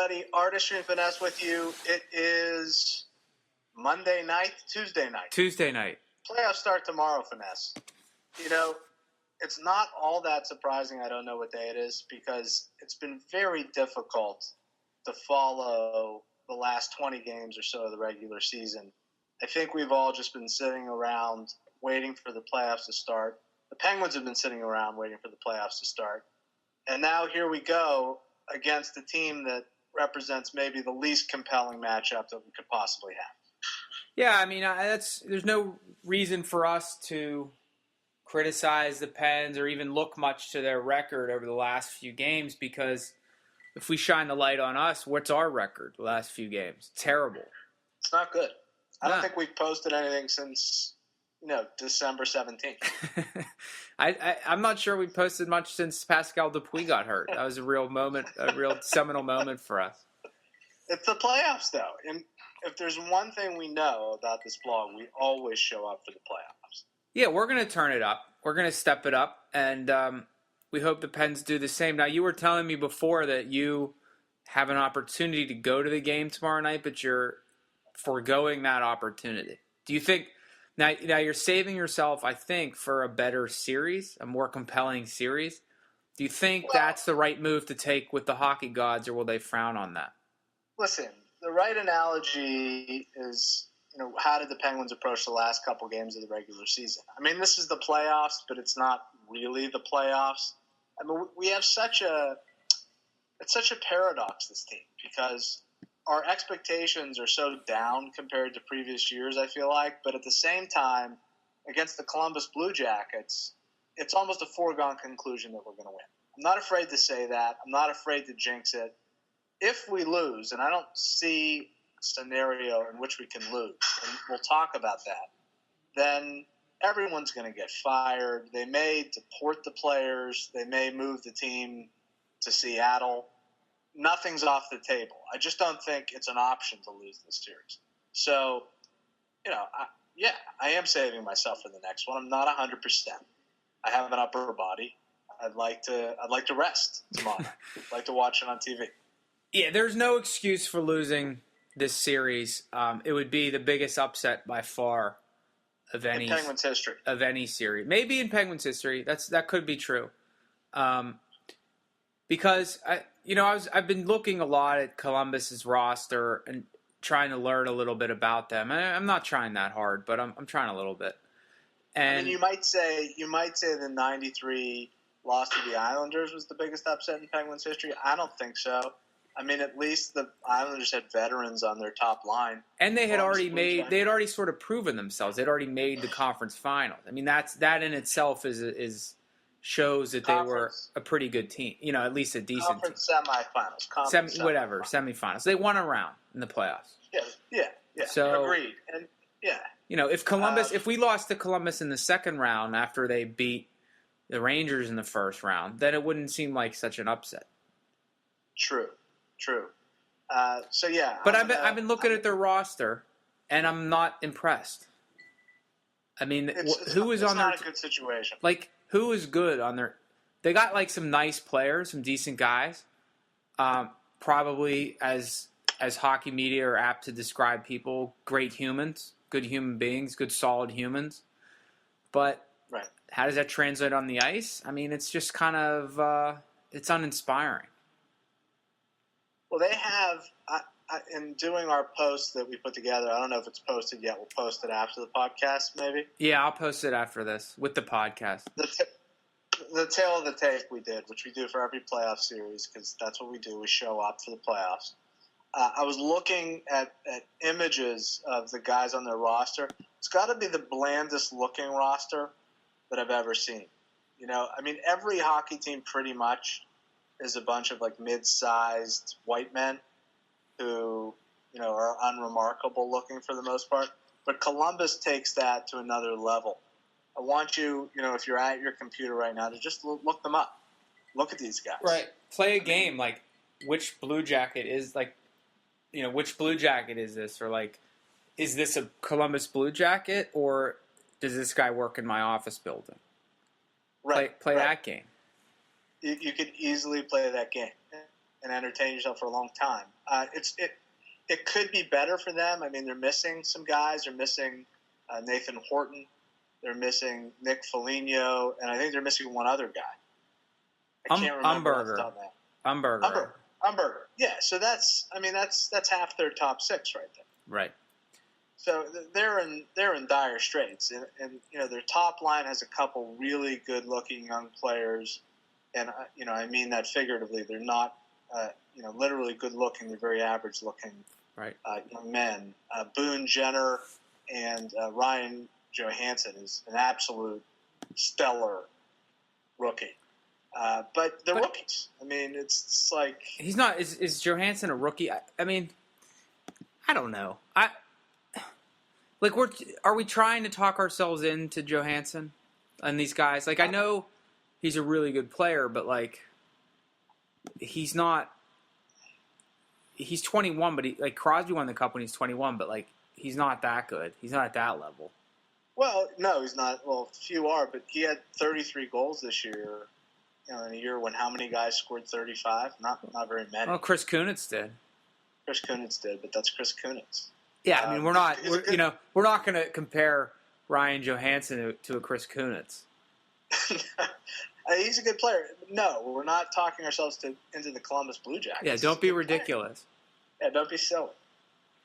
everybody. Artistry and Finesse with you. It is Monday night, Tuesday night. Tuesday night. Playoffs start tomorrow, Finesse. You know, it's not all that surprising I don't know what day it is because it's been very difficult to follow the last 20 games or so of the regular season. I think we've all just been sitting around waiting for the playoffs to start. The Penguins have been sitting around waiting for the playoffs to start. And now here we go against a team that represents maybe the least compelling matchup that we could possibly have. Yeah, I mean, there's no reason for us to criticize the Pens or even look much to their record over the last few games because if we shine the light on us, what's our record the last few games? Terrible. It's not good. I don't think we've posted anything since, December 17th. I'm not sure we posted much since Pascal Dupuis got hurt. That was a real seminal moment for us. It's the playoffs, though. And if there's one thing we know about this blog, we always show up for the playoffs. Yeah, we're going to turn it up. We're going to step it up, and we hope the Pens do the same. Now, you were telling me before that you have an opportunity to go to the game tomorrow night, but you're foregoing that opportunity. Do you think now you're saving yourself, I think, for a better series, a more compelling series? Do you think that's the right move to take with the hockey gods, or will they frown on that? Listen, the right analogy is, how did the Penguins approach the last couple games of the regular season? I mean, this is the playoffs, but it's not really the playoffs. I mean, we have it's such a paradox, this team, because our expectations are so down compared to previous years, I feel like. But at the same time, against the Columbus Blue Jackets, it's almost a foregone conclusion that we're going to win. I'm not afraid to say that. I'm not afraid to jinx it. If we lose, and I don't see a scenario in which we can lose, and we'll talk about that, then everyone's going to get fired. They may deport the players. They may move the team to Seattle. Nothing's off the table. I just don't think it's an option to lose this series. So, I am saving myself for the next one. I'm not 100%. I have an upper body. I'd like to rest tomorrow. I'd like to watch it on TV. Yeah, there's no excuse for losing this series. It would be the biggest upset by far of any Penguins history. Of any series. Maybe in Penguins history. That could be true. Because I've been looking a lot at Columbus's roster and trying to learn a little bit about them. I'm not trying that hard, but I'm trying a little bit. And I mean, you might say the 93 loss to the Islanders was the biggest upset in Penguins history. I don't think so. I mean, at least the Islanders had veterans on their top line, and they had already sort of proven themselves. They'd already made the conference final. I mean, that in itself shows that they were a pretty good team. At least a decent conference team. Semifinals. Semifinals. They won a round in the playoffs. Yeah. So agreed. And if we lost to Columbus in the second round after they beat the Rangers in the first round, then it wouldn't seem like such an upset. True. But I've been looking at their roster, and I'm not impressed. I mean, who is on their? It's not a good situation. Like, who is good on their? They got like some nice players, some decent guys. Probably as hockey media are apt to describe people, great humans, good human beings, good solid humans. But how does that translate on the ice? I mean, it's just kind of it's uninspiring. Well, they have, in doing our post that we put together, I don't know if it's posted yet. We'll post it after the podcast, maybe? Yeah, I'll post it after this with the podcast. The tail of the tape we did, which we do for every playoff series, because that's what we do. We show up for the playoffs. I was looking at images of the guys on their roster. It's got to be the blandest-looking roster that I've ever seen. I mean, every hockey team pretty much is a bunch of like mid-sized white men who, are unremarkable looking for the most part. But Columbus takes that to another level. I want you, if you're at your computer right now, to just look them up. Look at these guys. Right. Play a game like which Blue Jacket is which Blue Jacket is this? Or like, is this a Columbus Blue Jacket or does this guy work in my office building? Play that game. You could easily play that game. and entertain yourself for a long time. It could be better for them. I mean, they're missing some guys. They're missing Nathan Horton. They're missing Nick Foligno, and I think they're missing one other guy. I can't remember off the top of my head. Umberger. Yeah, so that's half their top six right there. Right. So they're in dire straits, and their top line has a couple really good looking young players, and I mean that figuratively. They're not literally good looking. They're very average looking young men. Boone Jenner and Ryan Johansson is an absolute stellar rookie. But they're rookies. I mean, it's like he's not. Is Johansson a rookie? I mean, I don't know. Are we trying to talk ourselves into Johansson and these guys? Like, I know he's a really good player, but like, he's not. He's 21, but Crosby won the cup when he's 21, but like, he's not that good. He's not at that level. Well, no, he's not. Well, few are, but he had 33 goals this year. In a year when how many guys scored 35? Not very many. Well, Chris Kunitz did. Chris Kunitz did, but that's Chris Kunitz. Yeah, I mean, we're not going to compare Ryan Johansson to a Chris Kunitz. He's a good player. No, we're not talking ourselves into the Columbus Blue Jackets. Yeah, don't be ridiculous. Yeah, don't be silly.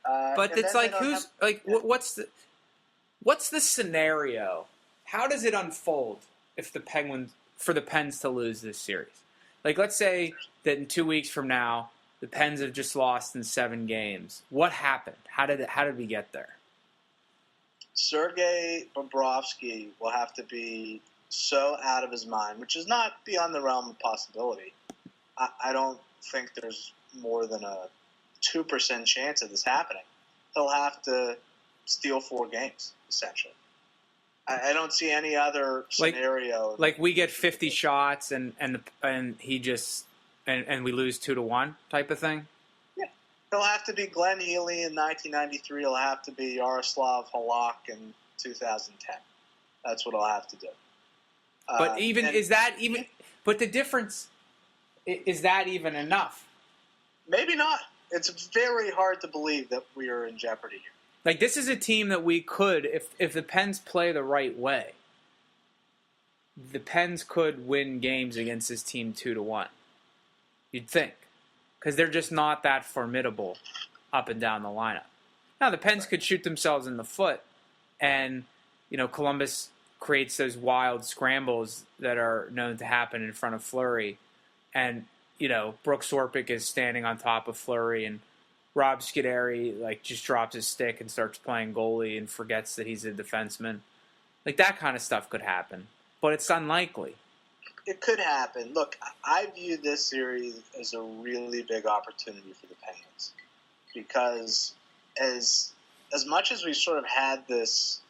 But it's like, what's the scenario? How does it unfold if the Pens to lose this series? Like, let's say that in 2 weeks from now, the Pens have just lost in 7 games. What happened? How did we get there? Sergei Bobrovsky will have to be so out of his mind, which is not beyond the realm of possibility. I don't think there's more than a 2% chance of this happening. He'll have to steal 4 games, essentially. I don't see any other scenario. Like we get 50 shots and he just and we lose 2-1 type of thing. Yeah, he'll have to be Glenn Healy in 1993. He'll have to be Yaroslav Halak in 2010. That's what he'll have to do. But But the difference is that even enough? Maybe not. It's very hard to believe that we are in jeopardy here. Like, this is a team that we could, if the Pens play the right way, the Pens could win games against this team 2-1. You'd think. Because they're just not that formidable up and down the lineup. Now, the Pens could shoot themselves in the foot, and, Columbus creates those wild scrambles that are known to happen in front of Fleury. And, Brooks Orpik is standing on top of Fleury, and Rob Scuderi just drops his stick and starts playing goalie and forgets that he's a defenseman. Like, that kind of stuff could happen, but it's unlikely. It could happen. Look, I view this series as a really big opportunity for the Penguins because as much as we sort of had this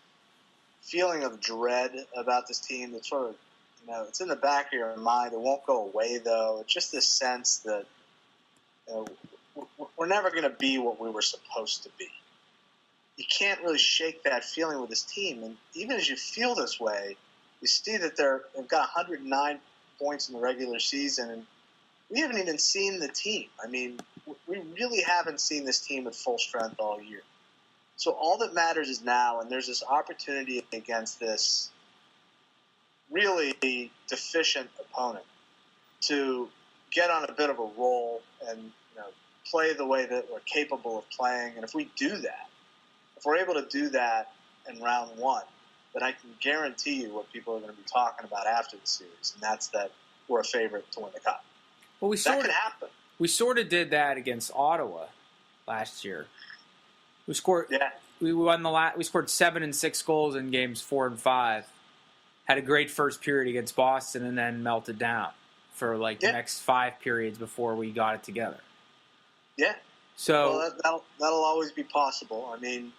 feeling of dread about this team that sort of, it's in the back of your mind. It won't go away, though. It's just this sense that, we're never going to be what we were supposed to be. You can't really shake that feeling with this team. And even as you feel this way, you see that they've got 109 points in the regular season, and we haven't even seen the team. I mean, we really haven't seen this team at full strength all year. So all that matters is now, and there's this opportunity against this really deficient opponent to get on a bit of a roll and play the way that we're capable of playing. And if we do that, if we're able to do that in round 1, then I can guarantee you what people are going to be talking about after the series, and that's that we're a favorite to win the cup. Well, that could happen. We sort of did that against Ottawa last year. We scored. Yeah. We won we scored 7 and 6 goals in games 4 and 5. Had a great first period against Boston, and then melted down for the next 5 periods before we got it together. Yeah. So that'll always be possible. I mean,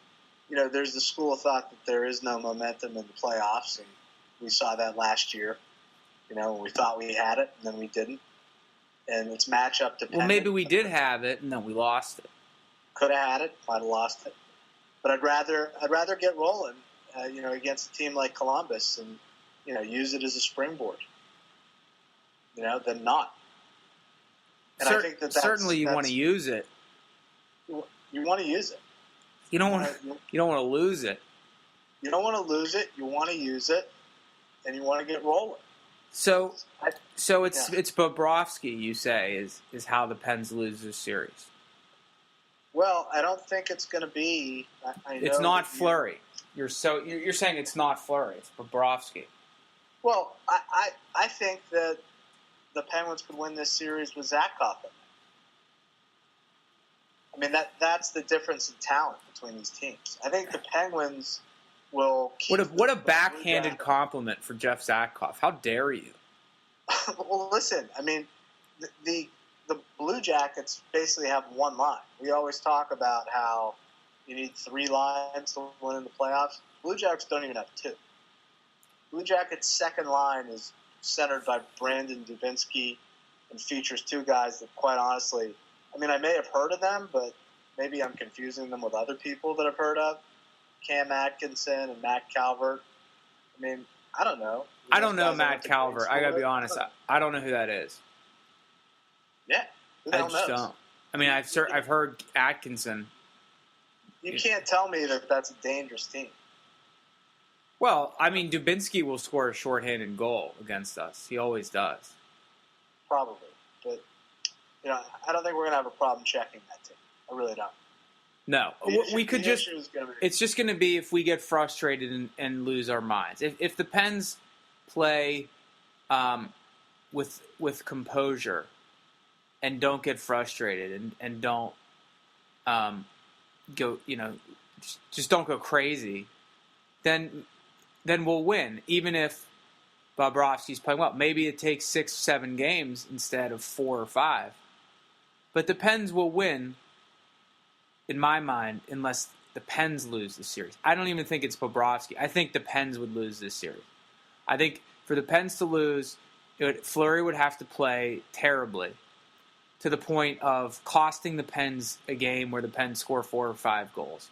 there's the school of thought that there is no momentum in the playoffs, and we saw that last year. When we thought we had it, and then we didn't. And it's matchup dependent. Well, maybe we did have it, and then we lost it. Could have had it, might have lost it. But I'd rather get rolling, against a team like Columbus, and use it as a springboard, than not. And I think certainly you want to use it. You want to use it. You don't want to lose it. You don't want to lose it. You want to use it, and you want to get rolling. So it's Bobrovsky, you say, is how the Pens lose this series. Well, I don't think it's going to be. It's not Fleury. You're saying it's not Fleury. It's Bobrovsky. Well, I think that the Penguins could win this series with Zakkoff. I mean, that's the difference in talent between these teams. I think the Penguins will keep... What a backhanded compliment for Jeff Zakkoff. How dare you? Well, listen, I mean, the Blue Jackets basically have one line. We always talk about how you need 3 lines to win in the playoffs. Blue Jackets don't even have 2. Blue Jackets' second line is centered by Brandon Dubinsky and features 2 guys that, quite honestly, I mean, I may have heard of them, but maybe I'm confusing them with other people that I've heard of. Cam Atkinson and Matt Calvert. I mean, I don't know. I don't know Matt Calvert. I got to be honest. I don't know who that is. Yeah. Who the hell knows? Don't. I mean, I've heard Atkinson. You can't tell me that that's a dangerous team. Well, I mean, Dubinsky will score a shorthanded goal against us. He always does. Probably. But, I don't think we're going to have a problem checking that team. I really don't. No. We could just... It's just going to be if we get frustrated and lose our minds. If the Pens play with composure and don't get frustrated and don't go, just don't go crazy, then we'll win, even if Bobrovsky's playing well. Maybe it takes 6-7 games instead of 4 or 5. But the Pens will win, in my mind, unless the Pens lose the series. I don't even think it's Bobrovsky. I think the Pens would lose this series. I think for the Pens to lose, Fleury would have to play terribly to the point of costing the Pens a game where the Pens score 4 or 5 goals,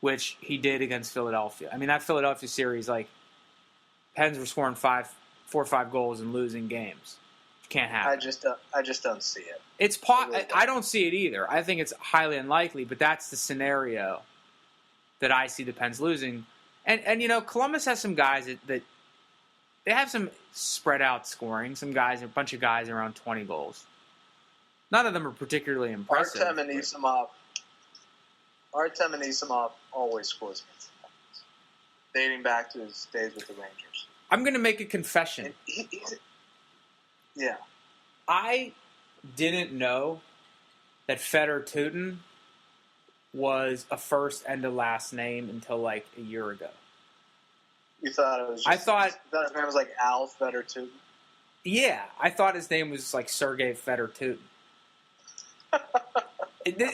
which he did against Philadelphia. I mean, that Philadelphia series, Pens were scoring 4 or 5 goals and losing games. Can't happen. I just don't see it. I don't see it either. I think it's highly unlikely, but that's the scenario that I see the Pens losing. And Columbus has some guys that they have some spread out scoring. Some guys, a bunch of guys around 20 goals. None of them are particularly impressive. Artem Anisimov always scores against the Penguins, dating back to his days with the Rangers. I'm going to make a confession. Yeah. I didn't know that Feder Tootin was a first and a last name until a year ago. You thought it was just... I thought his name was Al Feder Tootin? Yeah. I thought his name was Sergei Feder Tootin.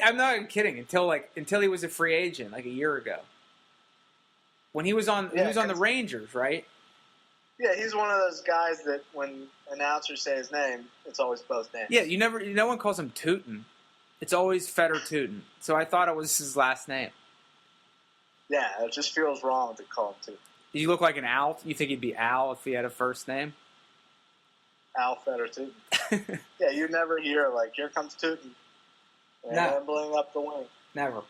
I'm not even kidding. Until he was a free agent a year ago. When he was on the Rangers, right? Yeah, he's one of those guys that when announcers say his name, it's always both names. Yeah, no one calls him Tootin. It's always Feder Tootin. So I thought it was his last name. Yeah, it just feels wrong to call him Tootin. You look like an Al? You think he'd be Al if he had a first name? Al Feder Tootin. Yeah, you never hear here comes Tootin. Ambling up the wing. Never.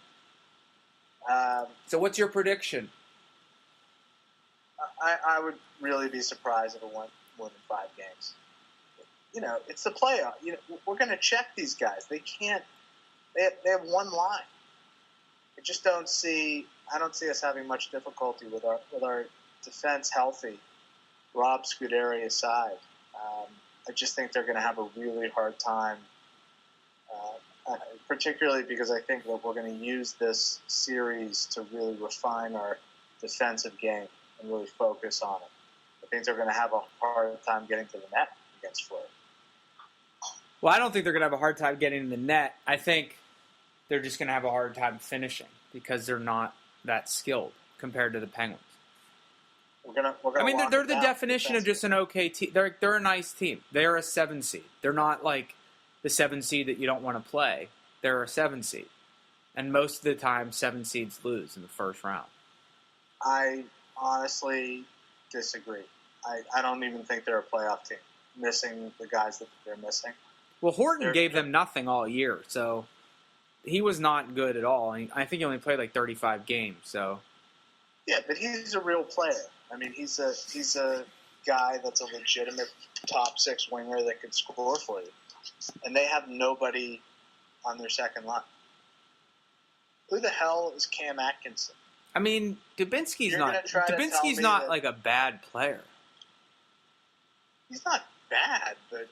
So what's your prediction? I would really be surprised if it went more than 5 games. It's the playoff. We're going to check these guys. They can't. They have one line. I just don't see. I don't see us having much difficulty with our defense healthy. Rob Scuderi aside, I just think they're going to have a really hard time. Particularly because I think that we're going to use this series to really refine our defensive game and really focus on it. I think they're going to have a hard time getting to the net against Fleury. Well, I don't think they're going to have a hard time getting in the net. I think they're just going to have a hard time finishing because they're not that skilled compared to the Penguins. They're the definition of just an okay team. They're a nice team. They're a 7 seed. They're not the 7 seed that you don't want to play. They're a 7 seed. And most of the time, 7 seeds lose in the first round. I honestly disagree. I don't even think they're a playoff team, missing the guys that they're missing. Well, Horton gave them nothing all year, so he was not good at all. I think he only played like 35 games. So yeah, but he's a real player. I mean, he's a guy that's a legitimate top 6 winger that could score for you, and they have nobody on their second line. Who the hell is Cam Atkinson? I mean, Dubinsky's not like a bad player. He's not bad, but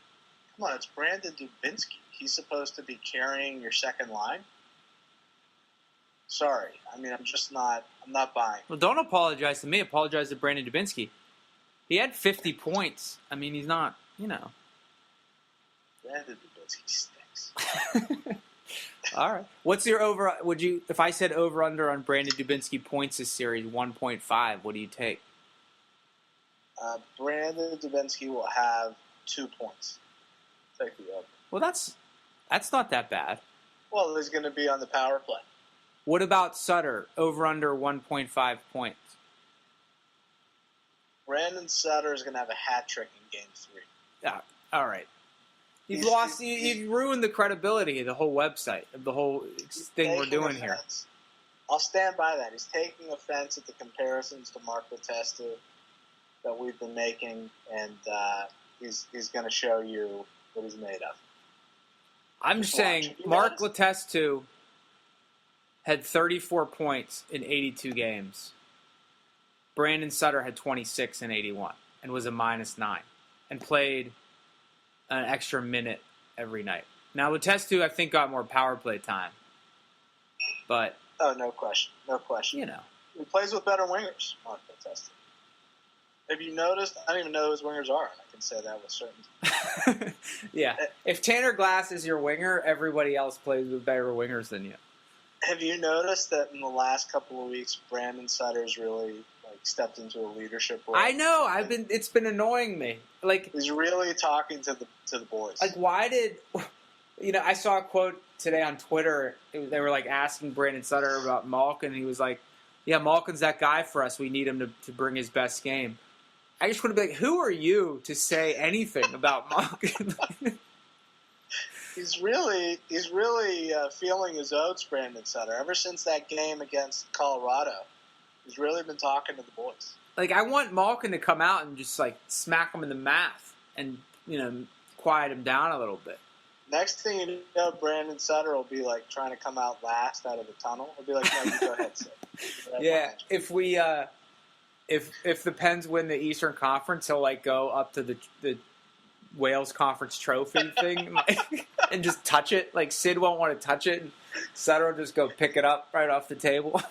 come on, it's Brandon Dubinsky. He's supposed to be carrying your second line. Sorry, I mean, I'm not buying. Well, don't apologize to me. Apologize to Brandon Dubinsky. He had 50 points. I mean, he's not, Brandon Dubinsky stinks. All right. What's your over? If I said over under on Brandon Dubinsky points this series 1.5, what do you take? Brandon Dubinsky will have 2 points. Take the over. Well, that's not that bad. Well, he's going to be on the power play. What about Sutter? Over under 1.5 points. Brandon Sutter is going to have a hat trick in Game 3. Yeah. All right. You've ruined the credibility of the whole website, of the whole thing we're doing here. I'll stand by that. He's taking offense at the comparisons to Mark Letestu that we've been making, and he's going to show you what he's made of. I'm saying Mark Letestu had 34 points in 82 games. Brandon Sutter had 26 in 81 and was a -9 and played an extra minute every night. Now, Letestu, I think, got more power play time. But... Oh, no question. No question. He plays with better wingers, Mark Letestu. Have you noticed? I don't even know who his wingers are, and I can say that with certainty. Yeah. If Tanner Glass is your winger, everybody else plays with better wingers than you. Have you noticed that in the last couple of weeks, Brandon Sutter's really stepped into a leadership role? I know. It's been annoying me. He's really talking to the boys. Why did I saw a quote today on Twitter. They were asking Brandon Sutter about Malkin, and he was like, "Yeah, Malkin's that guy for us. We need him to bring his best game." I just want to be like, who are you to say anything about Malkin? He's really feeling his oats, Brandon Sutter. Ever since that game against Colorado, he's really been talking to the boys. I want Malkin to come out and just smack him in the mouth and quiet him down a little bit. Next thing you know, Brandon Sutter will be trying to come out last out of the tunnel. He'll be like, "No, you go ahead, Sid." Yeah, if we if the Pens win the Eastern Conference, he'll go up to the Wales Conference trophy thing and just touch it. Sid won't want to touch it, and Sutter will just go pick it up right off the table.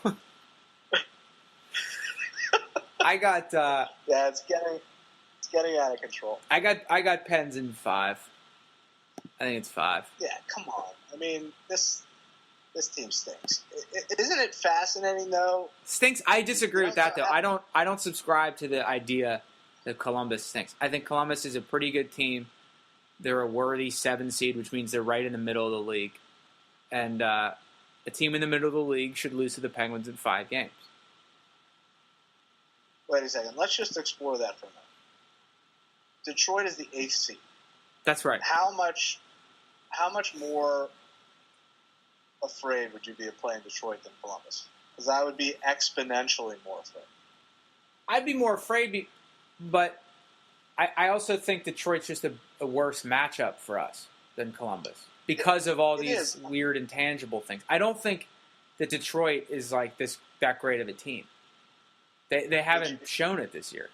I got it's getting out of control. I got Pens in 5. I think it's 5. Yeah, come on. I mean, this team stinks. Isn't it fascinating though? Stinks. I disagree with that though. I don't subscribe to the idea that Columbus stinks. I think Columbus is a pretty good team. They're a worthy 7 seed, which means they're right in the middle of the league. And a team in the middle of the league should lose to the Penguins in 5 games. Wait a second. Let's just explore that for a minute. Detroit is the 8th seed. That's right. How much more afraid would you be of playing Detroit than Columbus? Because I would be exponentially more afraid. I'd be more afraid, but I also think Detroit's just a worse matchup for us than Columbus because of all these weird intangible things. I don't think that Detroit is that great of a team. They haven't shown it this year.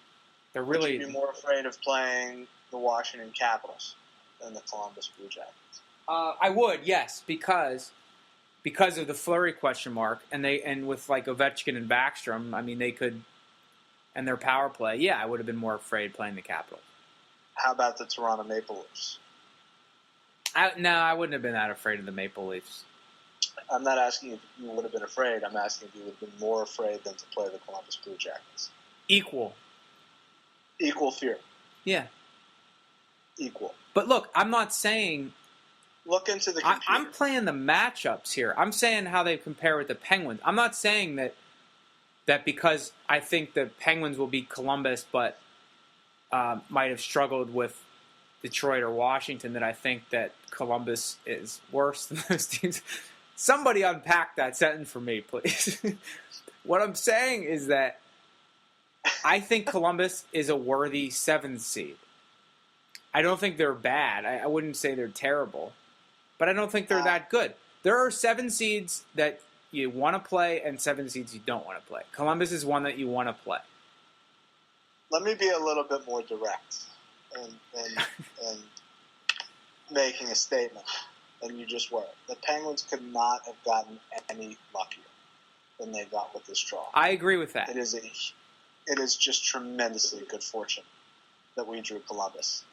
They're really... Would you be more afraid of playing the Washington Capitals than the Columbus Blue Jackets? I would, yes, because of the Fleury question mark, and with Ovechkin and Backstrom, I mean, they could, and their power play, yeah, I would have been more afraid playing the Capitals. How about the Toronto Maple Leafs? No, I wouldn't have been that afraid of the Maple Leafs. I'm not asking if you would have been afraid. I'm asking if you would have been more afraid than to play the Columbus Blue Jackets. Equal fear. Yeah. Equal. But look, I'm not saying... Look into the computer. I'm playing the matchups here. I'm saying how they compare with the Penguins. I'm not saying that because I think the Penguins will beat Columbus, but might have struggled with Detroit or Washington that I think that Columbus is worse than those teams. Somebody unpack that sentence for me, please. What I'm saying is that I think Columbus is a worthy 7th seed. I don't think they're bad. I wouldn't say they're terrible, but I don't think they're that good. There are 7 seeds that you want to play and 7 seeds you don't want to play. Columbus is one that you want to play. Let me be a little bit more direct in making a statement than you just were. The Penguins could not have gotten any luckier than they got with this draw. I agree with that. It is just tremendously good fortune that we drew Columbus.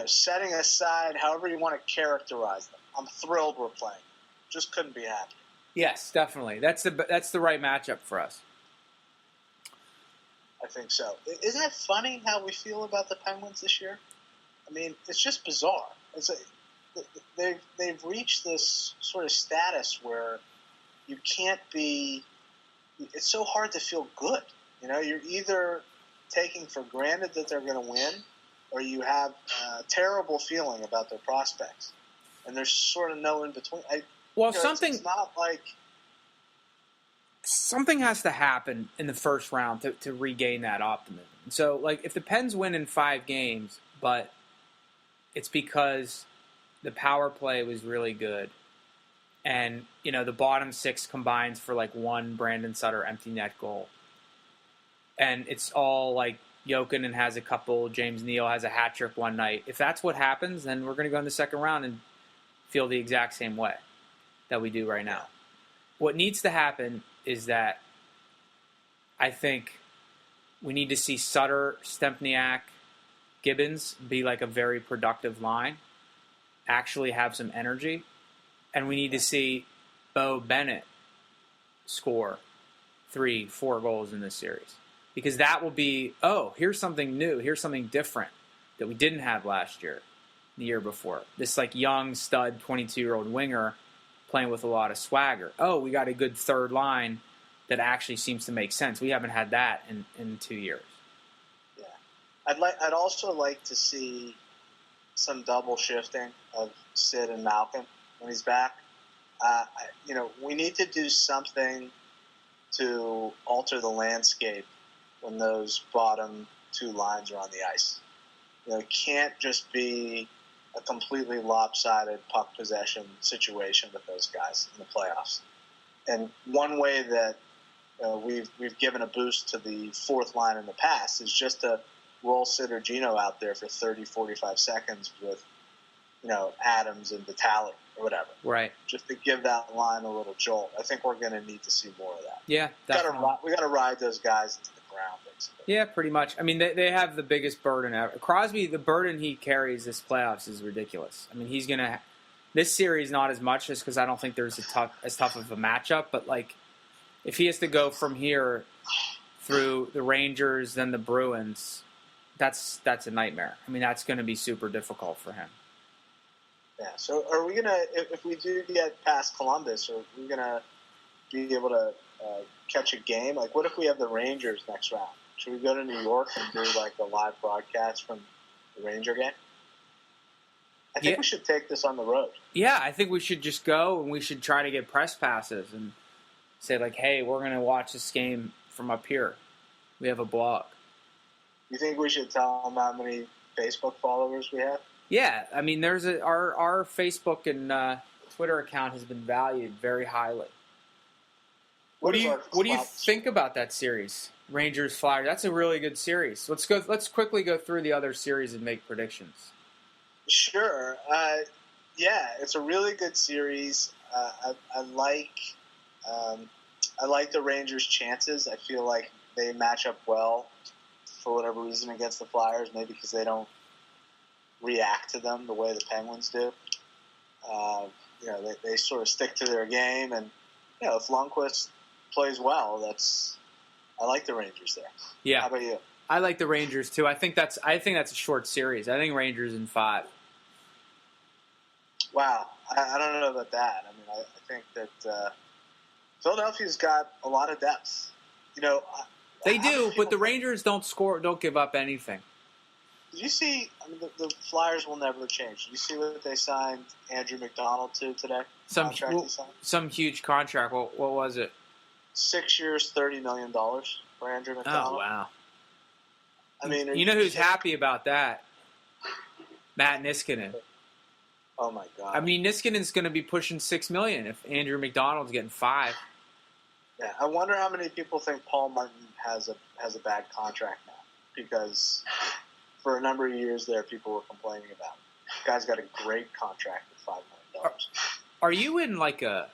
Setting aside however you want to characterize them, I'm thrilled we're playing. Just couldn't be happier. Yes, definitely. That's the right matchup for us. I think so. Isn't it funny how we feel about the Penguins this year? I mean, it's just bizarre. They've reached this sort of status where you can't be. It's so hard to feel good. You're either taking for granted that they're going to win, or you have a terrible feeling about their prospects, and there's sort of no in between. It's not like. Something has to happen in the first round to regain that optimism. So, if the Pens win in 5 games, but it's because the power play was really good, and, the bottom 6 combines for, one Brandon Sutter empty net goal, and it's all, Jokinen has a couple, James Neal has a hat trick one night. If that's what happens, then we're going to go in the second round and feel the exact same way that we do right now. What needs to happen is that I think we need to see Sutter, Stempniak, Gibbons be a very productive line, actually have some energy, and we need to see Bo Bennett score 3-4 goals in this series. Because that will be, here's something new, here's something different that we didn't have last year, the year before. This young stud 22-year-old winger playing with a lot of swagger. We got a good third line that actually seems to make sense. We haven't had that in 2 years. Yeah, I'd also like to see some double shifting of Sid and Malkin when he's back. We need to do something to alter the landscape when those bottom 2 lines are on the ice. It can't just be a completely lopsided puck possession situation with those guys in the playoffs. And one way that we've given a boost to the 4th line in the past is just to roll Sid or Gino out there for 30, 45 seconds with, Adams and Vitale or whatever. Right. Just to give that line a little jolt. I think we're going to need to see more of that. Yeah, definitely. We got to ride those guys into the ground, basically. Yeah, pretty much. I mean, they have the biggest burden ever. Crosby, the burden he carries this playoffs is ridiculous. I mean, he's going to – this series not as much just because I don't think there's as tough of a matchup. But, if he has to go from here through the Rangers, then the Bruins, that's a nightmare. I mean, that's going to be super difficult for him. Yeah, so are we going to – if we do get past Columbus, are we going to be able to catch a game? What if we have the Rangers next round? Should we go to New York and do, a live broadcast from the Ranger game? I think we should take this on the road. Yeah, I think we should just go and we should try to get press passes and say, hey, we're going to watch this game from up here. We have a blog. You think we should tell them how many Facebook followers we have? Yeah, I mean, there's our Facebook and Twitter account has been valued very highly. What do you think about that series, Rangers Flyers? That's a really good series. Let's quickly go through the other series and make predictions. Sure. It's a really good series. I like the Rangers' chances. I feel like they match up well for whatever reason against the Flyers, maybe because they don't react to them the way the Penguins do. They sort of stick to their game, and if Lundqvist plays well, I like the Rangers there. Yeah. How about you? I like the Rangers too. I think that's a short series. I think Rangers in 5. Wow, I don't know about that. I mean, I think that Philadelphia's got a lot of depth. They do, but the Rangers don't give up anything. Did you see? I mean, the Flyers will never change. Did you see what they signed Andrew McDonald to today? Some huge contract. What was it? 6 years, $30 million for Andrew McDonald. Oh wow! I mean, you know who's happy about that? Matt Niskanen. Oh my God! I mean, Niskanen's going to be pushing $6 million if Andrew McDonald's getting $5 million. Yeah, I wonder how many people think Paul Martin has a bad contract now, because for a number of years there, people were complaining about it. The guy's got a great contract with $5 million. Are you in like the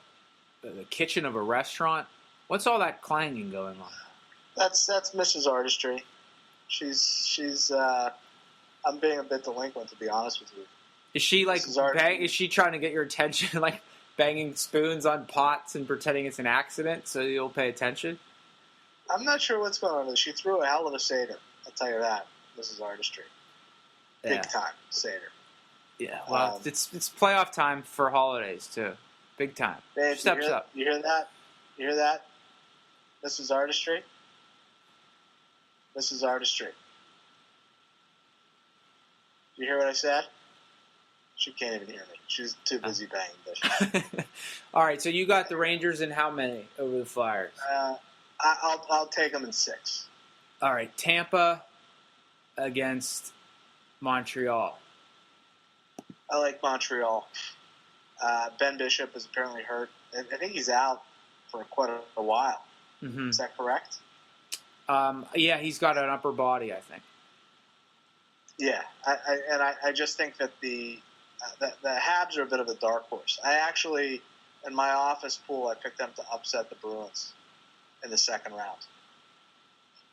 kitchen of a restaurant? What's all that clanging going on? That's Mrs. Artistry. She's I'm being a bit delinquent, to be honest with you. Is she like is she trying to get your attention, like banging spoons on pots and pretending it's an accident so you'll pay attention? I'm not sure what's going on with her. She threw a hell of a Seder. I'll tell you that, Mrs. Artistry. Big time Seder. Yeah, well, it's playoff time for holidays, too. Big time. Babe, Steps up. You hear that? You hear that? Mrs. Artistry? Mrs. Artistry. You hear what I said? She can't even hear me. She's too busy banging dishes. All right, so you got the Rangers in how many over the Flyers? I'll take them in 6. All right, Tampa against Montreal. I like Montreal. Ben Bishop is apparently hurt. I think he's out for quite a while. Mm-hmm. Is that correct? Yeah, he's got an upper body, I think. Yeah, I just think that the Habs are a bit of a dark horse. I actually, in my office pool, I picked them to upset the Bruins in the second round.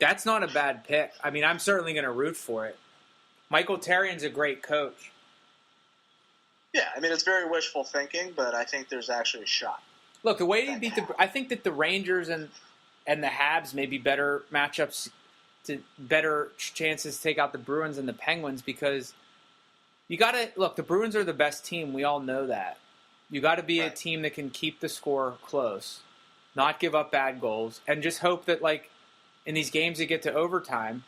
That's not a bad pick. I mean, I'm certainly going to root for it. Michael Therrien's a great coach. Yeah, I mean, it's very wishful thinking, but I think there's actually a shot. Look, the way they beat I think that the Rangers and the Habs may be better matchups, to better chances to take out the Bruins and the Penguins, because you got to look. The Bruins are the best team. We all know that. You got to be a team that can keep the score close, not give up bad goals, and just hope that, like, in these games that get to overtime,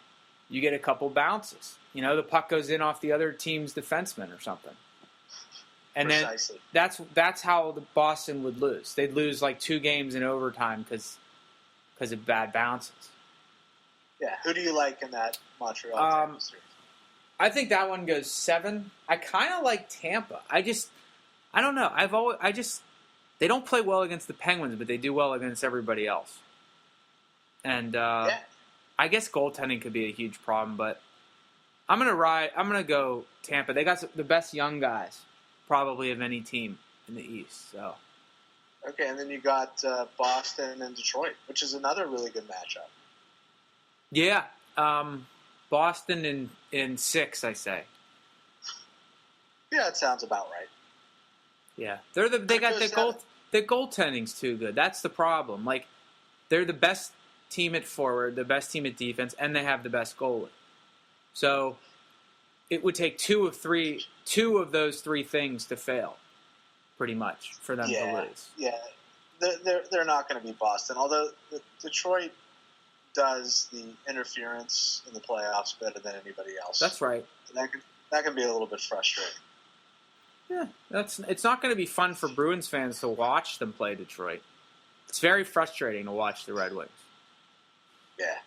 you get a couple bounces. You know, the puck goes in off the other team's defenseman or something. And Precisely. Then that's how the Boston would lose. They'd lose like 2 games in overtime because of bad bounces. Yeah. Who do you like in that Montreal series? I think that one goes 7. I kind of like Tampa. I don't know. They don't play well against the Penguins, but they do well against everybody else. And I guess goaltending could be a huge problem, but I'm gonna go Tampa. They got the best young guys, probably, of any team in the East. So. Okay, and then you got Boston and Detroit, which is another really good matchup. Yeah, Boston in 6, I say. Yeah, that sounds about right. Yeah, the goaltending's too good. That's the problem. Like, they're the best team at forward, the best team at defense, and they have the best goalie. So it would take 2 of those 3 things to fail, pretty much, for them to lose. Yeah, they're not going to be Boston. Although Detroit does the interference in the playoffs better than anybody else. That's right. And that can be a little bit frustrating. Yeah, it's not going to be fun for Bruins fans to watch them play Detroit. It's very frustrating to watch the Red Wings. Yeah.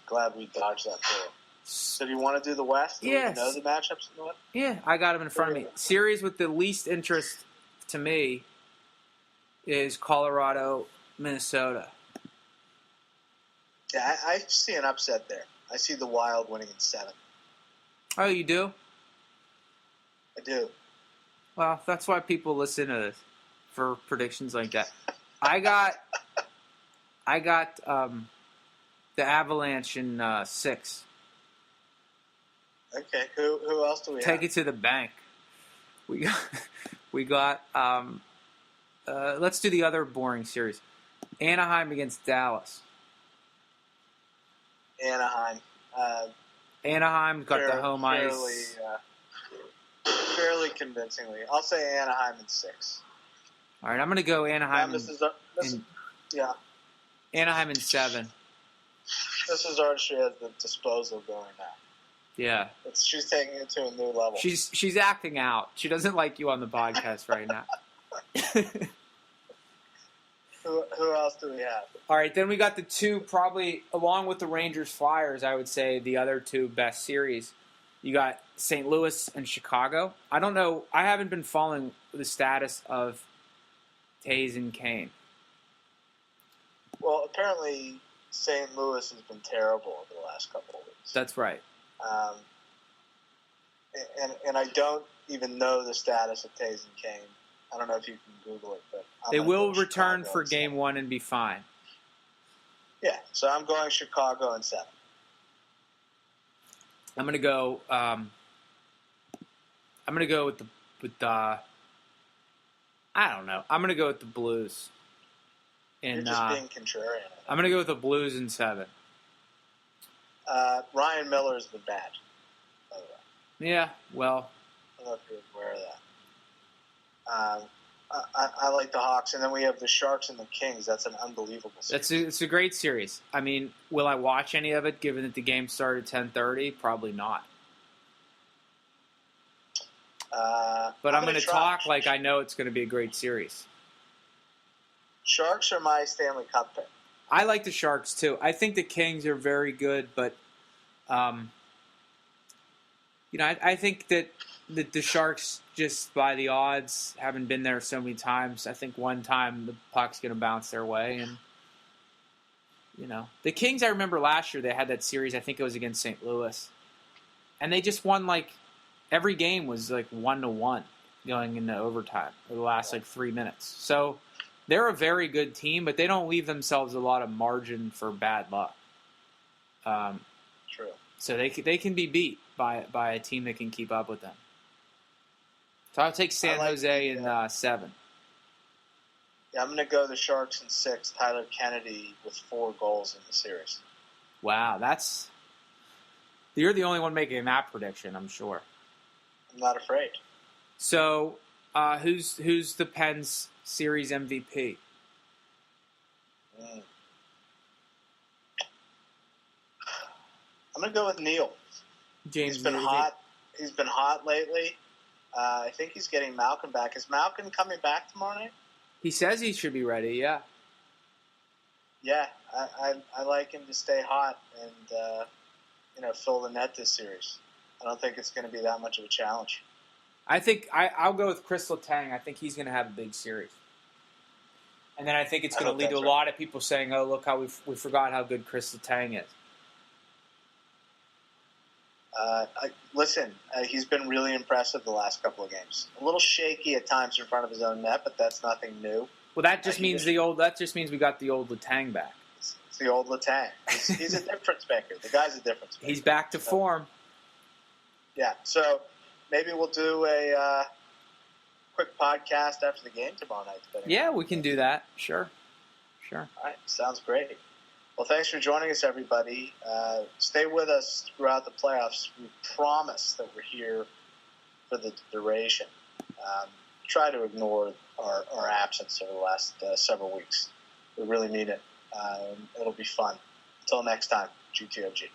Glad we dodged that bullet. So do you want to do the West? Yes. Do you know the matchups in the West? Yeah, I got them in front of me. Series with the least interest to me is Colorado, Minnesota. Yeah, I see an upset there. I see the Wild winning in 7. Oh, you do? I do. Well, that's why people listen to this, for predictions like that. I got the Avalanche in 6. Okay, who else do we have? Take it to the bank. We got let's do the other boring series. Anaheim against Dallas. Anaheim got the home ice. Fairly convincingly. I'll say Anaheim in 6. All right, I'm going to go Anaheim. Anaheim in 7. This is Archie has the disposal going now. Yeah. She's taking it to a new level. She's acting out. She doesn't like you on the podcast right now. Who else do we have? All right, then we got the two, probably, along with the Rangers-Flyers, I would say the other two best series. You got St. Louis and Chicago. I don't know. I haven't been following the status of Taves and Kane. Well, apparently St. Louis has been terrible over the last couple of weeks. That's right. And I don't even know the status of Taves and Kane. I don't know if you can Google it, but they will return for Game 1 and be fine. Yeah, so I'm going Chicago in 7. I'm gonna go. I'm gonna go with the. I don't know. I'm gonna go with the Blues. You're just being contrarian. I'm gonna go with the Blues in 7. Ryan Miller's been bad, by the way. Yeah, well. I don't know if you're aware of that. I like the Hawks, and then we have the Sharks and the Kings. That's an unbelievable series. It's a great series. I mean, will I watch any of it, given that the game started at 10:30? Probably not. But I'm going to talk like I know it's going to be a great series. Sharks are my Stanley Cup pick. I like the Sharks, too. I think the Kings are very good, but, I think that the Sharks, just by the odds, haven't been there so many times. I think one time the puck's going to bounce their way. And, the Kings, I remember last year, they had that series, I think it was against St. Louis. And they just won, every game was, 1-1 going into overtime for the last, 3 minutes. So they're a very good team, but they don't leave themselves a lot of margin for bad luck. True. So they can be beat by a team that can keep up with them. So I'll take San Jose in 7. Yeah, I'm going to go the Sharks in 6. Tyler Kennedy with 4 goals in the series. Wow, you're the only one making that prediction, I'm sure. I'm not afraid. So, who's the Pens series MVP? I'm going to go with Neil. James He's been hot. He's been hot lately. I think he's getting Malkin back. Is Malkin coming back tomorrow night? He says he should be ready, yeah. Yeah, I like him to stay hot and, fill the net this series. I don't think it's going to be that much of a challenge. I think I'll go with Chris Letang. I think he's going to have a big series. And then I think it's going to lead to a lot of people saying, oh, look how we forgot how good Chris Letang is. Listen, he's been really impressive the last couple of games. A little shaky at times in front of his own net, but that's nothing new. Well, that just means we got the old Letang back. It's the old Letang. He's a difference maker. The guy's a difference maker. He's back to form. Yeah, so maybe we'll do a quick podcast after the game tomorrow night. Yeah, we can do that. Sure. All right, sounds great. Well, thanks for joining us, everybody. Stay with us throughout the playoffs. We promise that we're here for the duration. Try to ignore our absence over the last several weeks. We really mean it. It'll be fun. Until next time, GTOG.